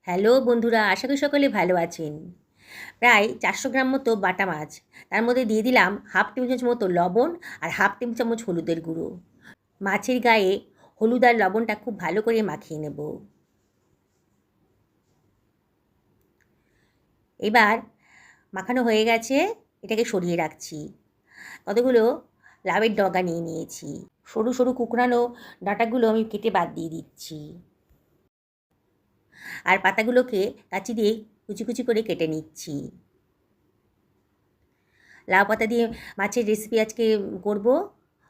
Hello বন্ধুরা, আশা করি সকলে ভালো আছেন। প্রায় 400 গ্রাম মতো বাটা মাছ, তার মধ্যে দিয়ে দিলাম হাফ টেবিল চামচ মতো লবণ আর হাফ টেবিল চামচ হলুদের গুঁড়ো। মাছের গায়ে হলুদ আর লবণটা খুব ভালো করে মাখিয়ে নেব। এবার মাখানো হয়ে গেছে, এটাকে সরিয়ে রাখছি। কতগুলো লাউয়ের ডগা নিয়ে নিয়েছি, সরু সরু কুকড়ানো ডাঁটাগুলো আমি কেটে বাদ দিয়ে দিচ্ছি। আর পাতাগুলোকে কাঁচি দিয়ে কুচি কুচি করে কেটে নিচ্ছি। লাউ পাতা দিয়ে মাছের রেসিপি আজকে করব,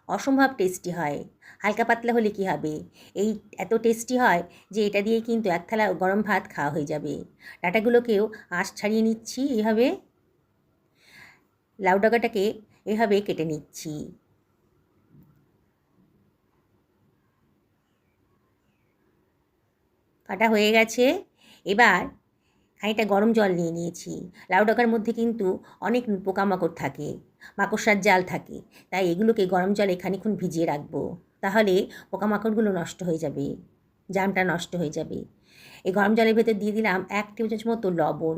অসম্ভব টেস্টি হয়। হালকা পাতলা হলে কি হবে, এই এত টেস্টি হয় যে এটা দিয়ে কিন্তু এক থালা গরম ভাত খাওয়া হয়ে যাবে। ডাঁটাগুলোকেও আঁশ ছাড়িয়ে নিচ্ছি, এইভাবে লাউ ডাঁটাটাকে এভাবে কেটে নিচ্ছি। কাটা হয়ে গেছে। এবার খানিকটা গরম জল নিয়ে নিয়েছি। লাউ ডাঁটার মধ্যে কিন্তু অনেক পোকামাকড় থাকে, মাকড়সার জাল থাকে, তাই এগুলোকে গরম জলে খানিকক্ষণ ভিজিয়ে রাখবো। তাহলে পোকামাকড়গুলো নষ্ট হয়ে যাবে, জামটা নষ্ট হয়ে যাবে। এই গরম জলের ভেতর দিয়ে দিলাম 1 টেবিল চামচ মতো লবণ,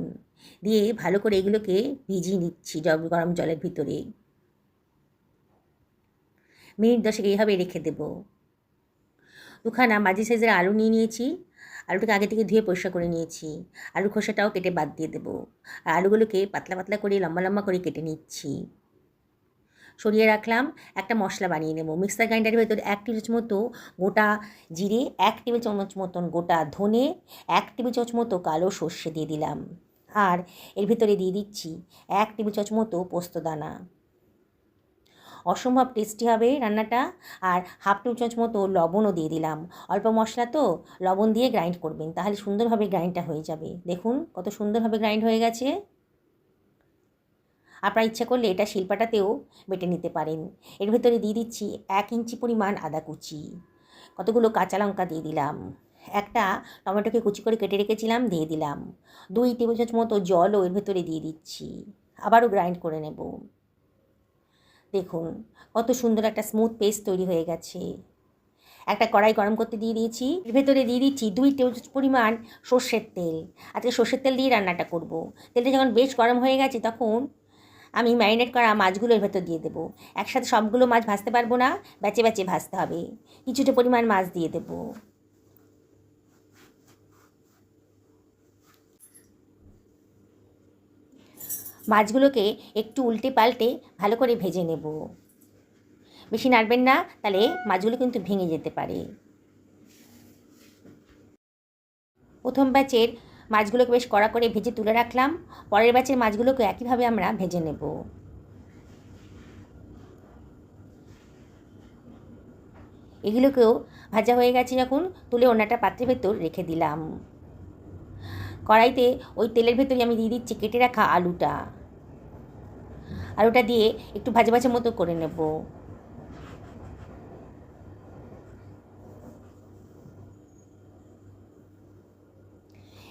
দিয়ে ভালো করে এগুলোকে ভিজিয়ে নিচ্ছি গরম জলের ভিতরে। মিনিট 10 এইভাবে রেখে দেবো। দুখানা মাঝি সাইজের আলু নিয়ে নিয়েছি। আলুটাকে আগে থেকে ধুয়ে পরিষ্কার করে নিয়েছি। আলুর খোসাটাও কেটে বাদ দিয়ে দেবো। আর আলুগুলোকে পাতলা পাতলা করে লম্বা লম্বা করে কেটে নিচ্ছি। সরিয়ে রাখলাম। একটা মশলা বানিয়ে নেব। মিক্সার গ্রাইন্ডারের ভেতর 1 টেবিল চামচ মতো গোটা জিরে, 1 টেবিল চামচ মতন গোটা ধনে, 1 টেবিল চামচ মতো কালো সর্ষে দিয়ে দিলাম। আর এর ভেতরে দিয়ে দিচ্ছি 1 টেবিল চামচ মতো পোস্তদানা। অসম্ভব টেস্টি হবে রান্নাটা। আর হাফ টেবিল চামচ মতো লবণও দিয়ে দিলাম। অল্প মশলা তো, লবণ দিয়ে গ্রাইন্ড করবেন, তাহলে সুন্দরভাবে গ্রাইন্ডটা হয়ে যাবে। দেখুন কত সুন্দরভাবে গ্রাইন্ড হয়ে গেছে। আপনার ইচ্ছা করলে এটা শিলপাটাতেও বেটে নিতে পারেন। এর ভেতরে দিয়ে দিচ্ছি 1 ইঞ্চি পরিমাণ আদা কুচি, কতগুলো কাঁচা লঙ্কা দিয়ে দিলাম, একটা টমেটোকে কুচি করে কেটে রেখেছিলাম দিয়ে দিলাম, 2 টেবিল চামচ মতো জলও এর ভেতরে দিয়ে দিচ্ছি। আবারও গ্রাইন্ড করে নেব। দেখুন কত সুন্দর একটা স্মুথ পেস্ট তৈরি হয়ে গেছে। একটা কড়াই গরম করতে দিয়ে দিয়েছি। এর ভেতরে দিয়ে দিচ্ছি 2 টেবিল পরিমাণ সর্ষের তেল। আজকে সর্ষের তেল দিয়ে রান্নাটা করব। তেলটা যখন বেশ গরম হয়ে গেছে তখন আমি ম্যারিনেট করা মাছগুলো এর ভেতর দিয়ে দেবো। একসাথে সবগুলো মাছ ভাজতে পারবো না, বেচে বেচে ভাজতে হবে। কিছুটা পরিমাণ মাছ দিয়ে দেবো। মাছগুলোকে একটু উল্টে পাল্টে ভালো করে ভেজে নেব। বেশি নাড়বেন না, তাহলে মাছগুলো কিন্তু ভেঙে যেতে পারে। প্রথম ব্যাচের মাছগুলোকে বেশ কড়া করে ভেজে তুলে রাখলাম। পরের ব্যাচের মাছগুলোকে একইভাবে আমরা ভেজে নেব। এগুলোকেও ভাজা হয়ে গেছে যখন, তুলে অন্য একটা পাত্রের ভেতর রেখে দিলাম। কড়াইতে ওই তেলের ভেতরে আমি দিয়ে দিচ্ছি কেটে রাখা আলুটা। আলুটা দিয়ে একটু ভাজা ভাজা মতো করে নেব।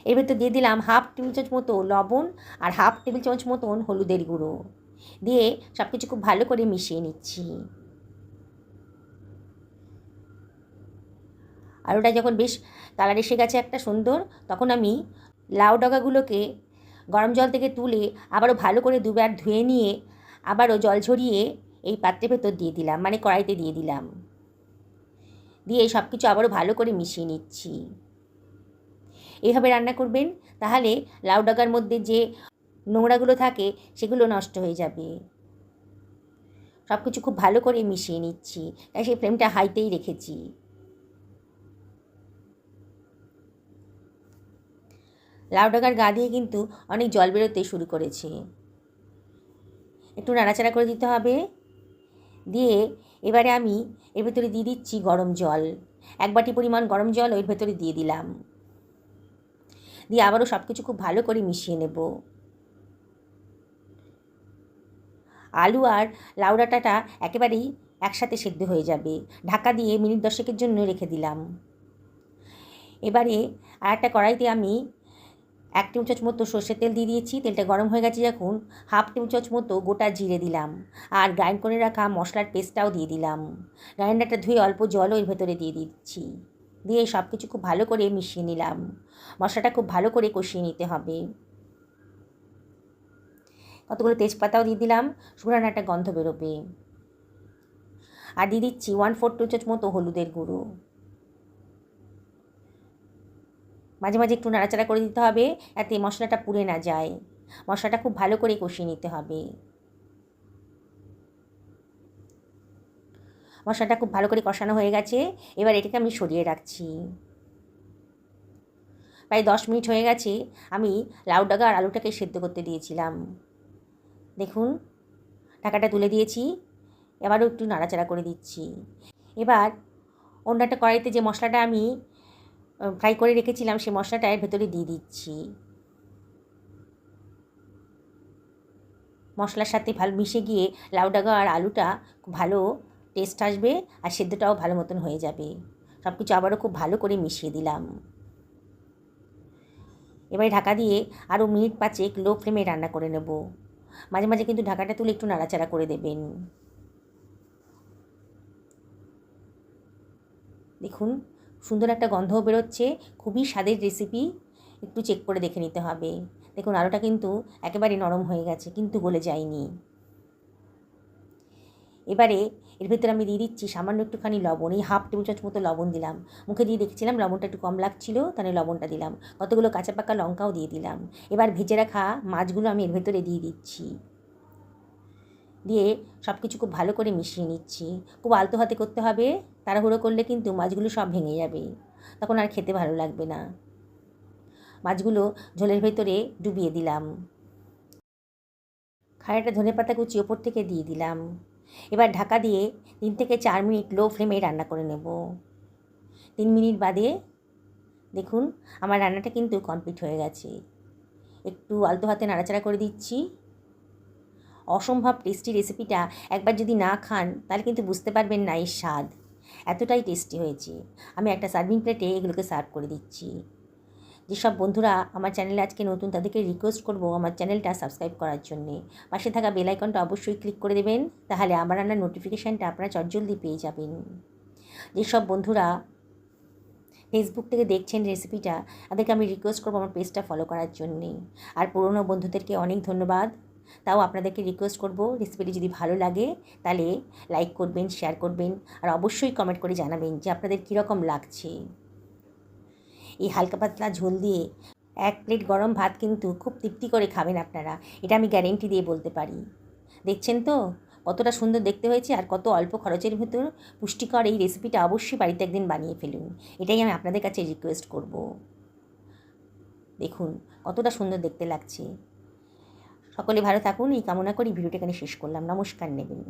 এর ভেতর দিয়ে দিলাম হাফ টেবিল চামচ মতো লবণ আর হাফ টেবিল চামচ মতন হলুদের গুঁড়ো, দিয়ে সব কিছু খুব ভালো করে মিশিয়ে নিচ্ছি। আলুটা যখন বেশ কালার এসে গেছে একটা সুন্দর, তখন আমি লাউ ডগাগুলোকে গরম জল থেকে তুলে আবারও ভালো করে দুবার ধুয়ে নিয়ে আবারও জল ঝরিয়ে এই পাত্রের ভেতর দিয়ে দিলাম, মানে কড়াইতে দিয়ে দিলাম। দিয়ে সব কিছু আবারও ভালো করে মিশিয়ে নিচ্ছি। এইভাবে রান্না করবেন, তাহলে লাউ ডাগার মধ্যে যে নোংরাগুলো থাকে সেগুলো নষ্ট হয়ে যাবে। সব কিছু খুব ভালো করে মিশিয়ে নিচ্ছি, তাই সেই ফ্লেমটা হাইতেই রেখেছি। লাউ ডাগার গা দিয়ে কিন্তু অনেক জল বেরোতে শুরু করেছে। একটু নাড়াচাড়া করে দিতে হবে। দিয়ে এবারে আমি এর ভেতরে দিয়ে দিচ্ছি গরম জল। 1 বাটি পরিমাণ গরম জল ওর ভেতরে দিয়ে দিলাম। দিয়ে আবারও সব কিছু খুব ভালো করে মিশিয়ে নেব। আলু আর লাউ ডাঁটাটা একেবারেই একসাথে সেদ্ধ হয়ে যাবে। ঢাকা দিয়ে মিনিট 10 জন্য রেখে দিলাম। এবারে আর একটা কড়াইতে আমি 1 টেবিল চামচ মতো সর্ষের তেল দিয়ে দিয়েছি। তেলটা গরম হয়ে গেছে যখন, হাফ টেবিল চামচ মতো গোটা জিরে দিলাম। আর গ্রাইন্ড করে রাখা মশলার পেস্টটাও দিয়ে দিলাম। গ্রাইন্ডারটা ধুয়ে অল্প জলও এর ভেতরে দিয়ে দিচ্ছি। দিয়ে সব কিছু খুব ভালো করে মিশিয়ে নিলাম। মশলাটা খুব ভালো করে কষিয়ে নিতে হবে। কতগুলো তেজপাতাও দিয়ে দিলাম, শুকনো একটা গন্ধ বেরোবে। আর দিয়ে দিচ্ছি 1/4 চামচ মতো হলুদের গুঁড়ো। মাঝে মাঝে একটু নাড়াচাড়া করে দিতে হবে, যাতে মশলাটা পুড়ে না যায়। মশলাটা খুব ভালো করে কষিয়ে নিতে হবে। মশলাটা খুব ভালো করে কষানো হয়ে গেছে, এবার এটাকে আমি সরিয়ে রাখছি। প্রায় 10 মিনিট হয়ে গেছে, আমি লাউ ডাগা আর আলুটাকে সেদ্ধ করতে দিয়েছিলাম। দেখুন, ঢাকাটা তুলে দিয়েছি, এবারও একটু নাড়াচাড়া করে দিচ্ছি। এবার অন্য একটা কড়াইতে যে মশলাটা আমি ফ্রাই করে রেখেছিলাম, সেই মশলাটা এর ভেতরে দিয়ে দিচ্ছি। মশলার সাথে ভালো মিশে গিয়ে লাউ ডাগা আর আলুটা খুব ভালো টেস্ট আসবে, আর সেদ্ধটাও ভালো মতন হয়ে যাবে। সব কিছু আবারও খুব ভালো করে মিশিয়ে দিলাম। এবারে ঢাকা দিয়ে আরও মিনিট 5 লো ফ্লেমে রান্না করে নেব। মাঝে মাঝে কিন্তু ঢাকাটা তুলে একটু নাড়াচাড়া করে দেবেন। দেখুন, সুন্দর একটা গন্ধও বেরোচ্ছে। খুবই স্বাদের রেসিপি, একটু চেক করে দেখে নিতে হবে। দেখুন, আলুটা কিন্তু একেবারে নরম হয়ে গেছে, কিন্তু গলে যায়নি। এবারে এর ভেতরে আমি দিয়ে দিচ্ছি সামান্য একটুখানি লবণ। এই 1/2 টেবিল চামচ মতো লবণ দিলাম। মুখে দিয়ে দেখছিলাম লবণটা একটু কম লাগছিল, তাহলে লবণটা দিলাম। কতগুলো কাঁচা পাকা লঙ্কাও দিয়ে দিলাম। এবার ভেজে রাখা মাছগুলো আমি এর ভেতরে দিয়ে দিচ্ছি। দিয়ে সব কিছু খুব ভালো করে মিশিয়ে নিচ্ছি। খুব আলতো হাতে করতে হবে, তাড়াহুড়ো করলে কিন্তু মাছগুলো সব ভেঙে যাবে, তখন আর খেতে ভালো লাগবে না। মাছগুলো ঝোলের ভেতরে ডুবিয়ে দিলাম। খানিকটা ধনেপাতা কুচি ওপর থেকে দিয়ে দিলাম। এবার ঢাকা দিয়ে 3 থেকে 4 মিনিট লো ফ্লেমে রান্না করে নেব। 3 মিনিট বাদে দেখুন, আমার রান্নাটা কিন্তু কমপ্লিট হয়ে গেছে। একটু আলতো হাতে নাড়াচাড়া করে দিচ্ছি। অসম্ভব টেস্টি রেসিপিটা একবার যদি না খান, তাহলে কিন্তু বুঝতে পারবেন না এর স্বাদ। এতটাই টেস্টি হয়েছে। আমি একটা সার্ভিং প্লেটে এগুলোকে সার্ভ করে দিচ্ছি। যেসব বন্ধুরা আমার চ্যানেলে আজকে নতুন, তাদেরকে রিকোয়েস্ট করব আমার চ্যানেলটা সাবস্ক্রাইব করার জন্যে। পাশে থাকা বেল আইকনটা অবশ্যই ক্লিক করে দেবেন, তাহলে আমার রান্নার নোটিফিকেশানটা আপনারা চটজলদি পেয়ে যাবেন। যেসব বন্ধুরা ফেসবুক থেকে দেখছেন রেসিপিটা, তাদেরকে আমি রিকোয়েস্ট করবো আমার পেজটা ফলো করার জন্যে। আর পুরনো বন্ধুদেরকে অনেক ধন্যবাদ। তাও আপনাদেরকে রিকোয়েস্ট করব, রেসিপিটি যদি ভালো লাগে তাহলে লাইক করবেন, শেয়ার করবেন, আর অবশ্যই কমেন্ট করে জানাবেন যে আপনাদের কীরকম লাগছে। এই হালকা পাতলা ঝোল দিয়ে 1 প্লেট গরম ভাত কিন্তু খুব তৃপ্তি করে খাবেন আপনারা, এটা আমি গ্যারেন্টি দিয়ে বলতে পারি। দেখছেন তো কতটা সুন্দর দেখতে হয়েছে, আর কত অল্প খরচের ভিতর পুষ্টিকর এই রেসিপিটা অবশ্যই বাড়িতে একদিন বানিয়ে ফেলুন, এটাই আমি আপনাদের কাছে রিকোয়েস্ট করব। দেখুন কতটা সুন্দর দেখতে লাগছে। সকলে ভালো থাকুন এই কামনা করি ভিডিওটা এখানে শেষ করলাম। নমস্কার নেবেন।